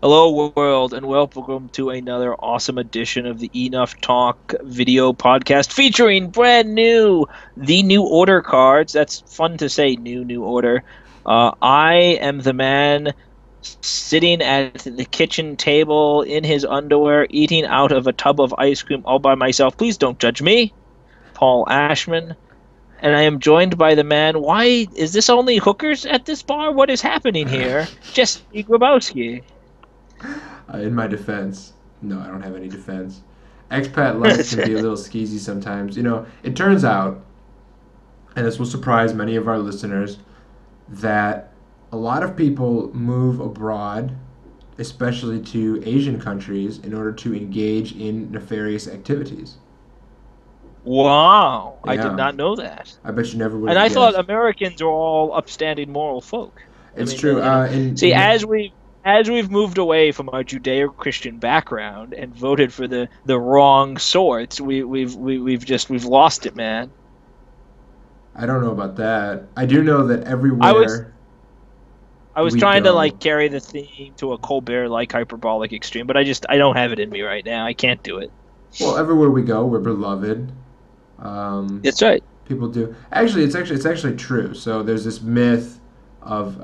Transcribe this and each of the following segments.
Hello, world, and welcome to another awesome edition of the Enough Talk video podcast featuring brand new, the New Order cards. That's fun to say, new order. I am the man sitting at the kitchen table in his underwear, eating out of a tub of ice cream all by myself. Please don't judge me, Paul Ashman. And I am joined by the man. Why is this only hookers at this bar? What is happening here? Jesse Grabowski. In my defense, no, I don't have any defense. Expat life can be a little skeezy sometimes. It turns out, and this will surprise many of our listeners, that a lot of people move abroad, especially to Asian countries, in order to engage in nefarious activities. Wow, I did Yeah, not know that. I bet you never would And have I thought guessed. Americans are all upstanding moral folk. I It's mean, true. see, as we've moved away from our Judeo-Christian background and voted for the wrong sorts, we've lost it, man. I don't know about that. I do know that I was everywhere I was we trying to go, like carry the theme to a Colbert like hyperbolic extreme, but I don't have it in me right now. I can't do it. well, everywhere we go, we're beloved. Um, That's right. People do. It's actually true. So there's this myth of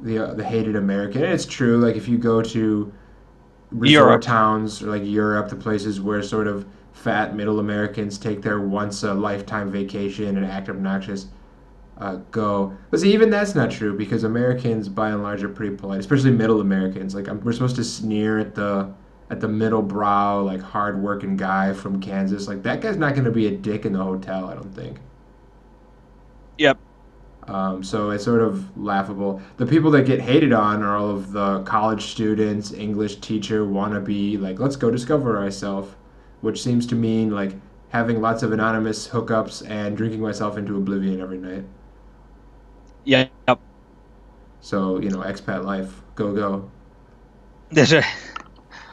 the hated American, and it's true. Like if you go to resort Europe. towns or like Europe, the places where sort of fat middle Americans take their once a lifetime vacation and act obnoxious, go. But see, even that's not true because Americans, by and large, are pretty polite, especially middle Americans. Like we're supposed to sneer at the middle brow, like hard working guy from Kansas. Like that guy's not going to be a dick in the hotel. I don't think. Yep. So it's sort of laughable. The people that get hated on are all of the college students, English teacher wannabe, like, let's go discover ourselves, which seems to mean like having lots of anonymous hookups and drinking myself into oblivion every night. Yep. So, expat life, go, go. That's right.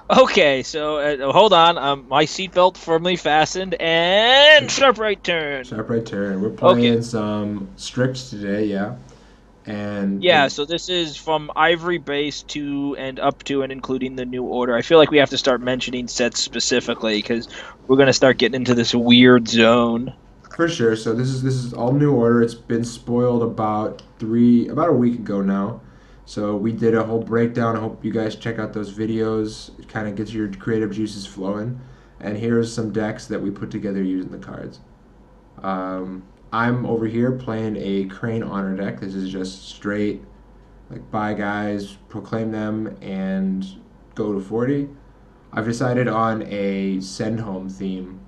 Okay, so hold on. My seatbelt firmly fastened and sharp right turn. Sharp right turn. We're Okay. playing some strict today, yeah. And Yeah, so this is from Ivory Base to and up to and including the New Order. I feel like we have to start mentioning sets specifically because we're going to start getting into this weird zone. for sure. So this is all new order. It's been spoiled about a week ago now. So we did a whole breakdown. I hope you guys check out those videos. It kind of gets your creative juices flowing. And here's some decks that we put together using the cards. I'm over here playing a Crane Honor deck. This is just straight, like buy guys, proclaim them, and go to 40. I've decided on a send home theme.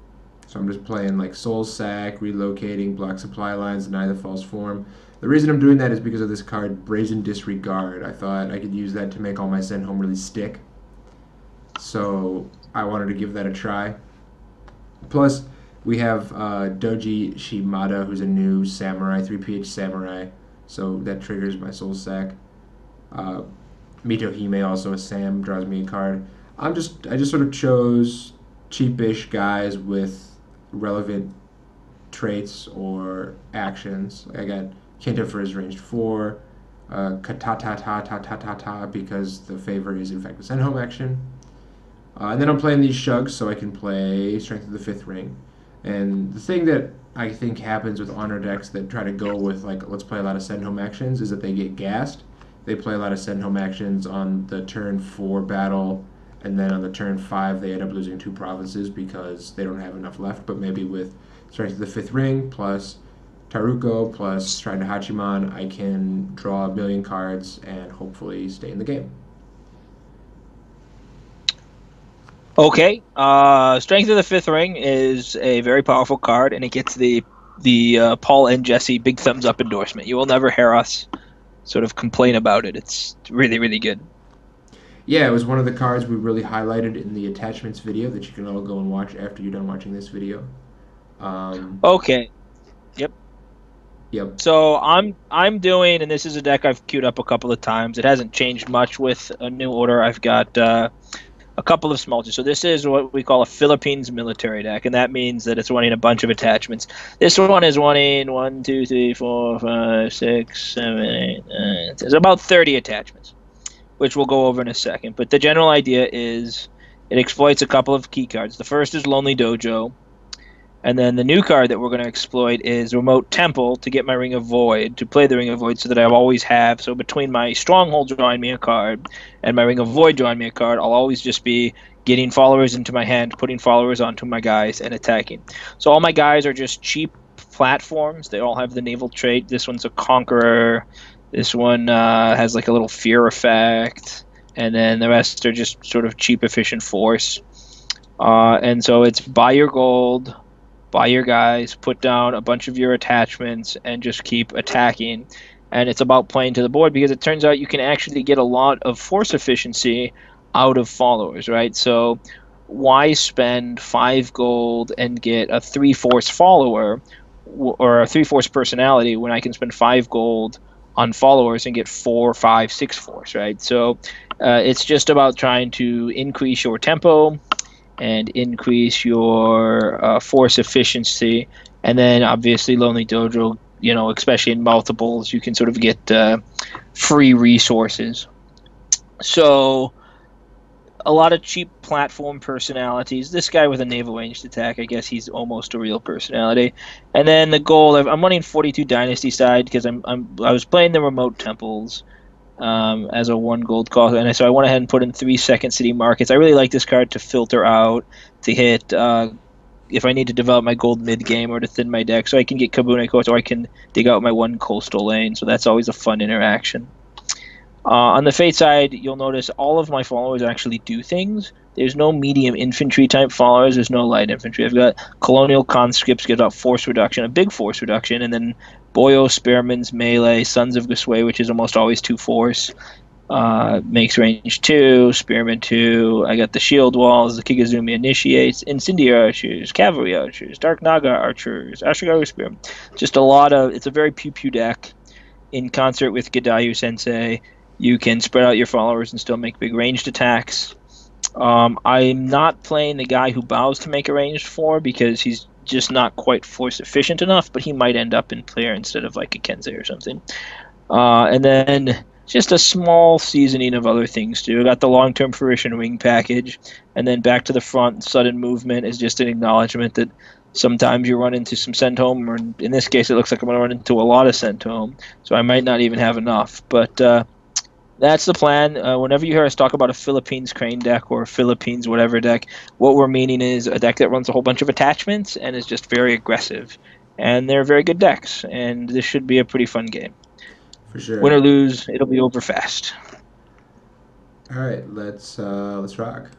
So I'm just playing like Soul Sack, relocating, block supply lines, deny the false form. The reason I'm doing that is because of this card, Brazen Disregard. I thought I could use that to make all my send home really stick. So I wanted to give that a try. Plus, we have Doji Shimada, who's a new samurai, 3PH samurai. So that triggers my Soul Sack. Uh, Mito Hime, also a Sam, draws me a card. I just sort of chose cheapish guys with relevant traits or actions. I got Kenta for his ranged 4, Katata ta ta ta ta ta because the favor is in fact a send home action. And then I'm playing these shugs so I can play Strength of the Fifth Ring. And the thing that I think happens with honor decks that try to go with like let's play a lot of send home actions is that they get gassed. They play a lot of send home actions on the turn 4 battle, and then on the turn 5 they end up losing 2 provinces because they don't have enough left. But maybe with Strength of the Fifth Ring plus Taruko plus Shrine to Hachiman, I can draw a million cards and hopefully stay in the game. Okay. Strength of the Fifth Ring is a very powerful card, and it gets the Paul and Jesse big thumbs up endorsement. You will never hear us sort of complain about it. It's really, really good. Yeah, it was one of the cards we really highlighted in the attachments video that you can all go and watch after you're done watching this video. Um, Okay. Yep. yep. So I'm doing, and this is a deck I've queued up a couple of times. It hasn't changed much with a new order. I've got a couple of small. So this is what we call a Philippines military deck, and that means that it's wanting a bunch of attachments. This one is wanting 1, 2, 3, 4, 5, 6, 7, 8, 9. There's about 30 attachments. which we'll go over in a second. But the general idea is it exploits a couple of key cards. The first is Lonely Dojo, and then the new card that we're going to exploit is Remote Temple to get my Ring of Void, to play the Ring of Void so that I always have. So between my Stronghold drawing me a card and my Ring of Void drawing me a card, I'll always just be getting followers into my hand, putting followers onto my guys, and attacking. So all my guys are just cheap platforms. They all have the naval trait. This one's a Conqueror. This one has like a little fear effect. And then the rest are just sort of cheap, efficient force. And so it's buy your gold, buy your guys, put down a bunch of your attachments, and just keep attacking. And it's about playing to the board because it turns out you can actually get a lot of force efficiency out of followers, right? So why spend 5 gold and get a 3 force follower or a 3 force personality when I can spend 5 gold on followers and get 4, 5, 6 force, right? So it's just about trying to increase your tempo and increase your force efficiency. And then obviously Lonely Dojo, especially in multiples, you can sort of get free resources. So a lot of cheap platform personalities. This guy with a naval ranged attack, I guess he's almost a real personality. And then the goal, I'm running 42 Dynasty side because I was playing the remote temples as a 1 gold cost, and so I went ahead and put in 3 second city markets. I really like this card to filter out, to hit if I need to develop my gold mid game or to thin my deck, so I can get Kabune coast or I can dig out my 1 coastal lane. So that's always a fun interaction. On the Fate side, you'll notice all of my followers actually do things. There's no medium infantry type followers. There's no light infantry. I've got Colonial Conscripts get a force reduction, a big force reduction, and then Boyo, Spearman's Melee, Sons of Gusui, which is almost always 2 force, makes range 2, Spearman 2. I got the Shield Walls, the Kigazumi Initiates, Incendiary Archers, Cavalry Archers, Dark Naga Archers, Ashigaru Spearman. Just a lot of, it's a very pew pew deck. In concert with Gadayu Sensei, you can spread out your followers and still make big ranged attacks. I'm not playing the guy who bows to make a ranged 4 because he's just not quite force efficient enough, but he might end up in player instead of like a Kensei or something. And then just a small seasoning of other things too. I got the long-term fruition wing package, and then back to the front. Sudden movement is just an acknowledgement that sometimes you run into some sent home, or in this case, it looks like I'm going to run into a lot of sent home, so I might not even have enough. But that's the plan. Whenever you hear us talk about a Philippines crane deck or a Philippines whatever deck, what we're meaning is a deck that runs a whole bunch of attachments and is just very aggressive. And they're very good decks, and this should be a pretty fun game. For sure. Win or lose, it'll be over fast. All right, let's rock.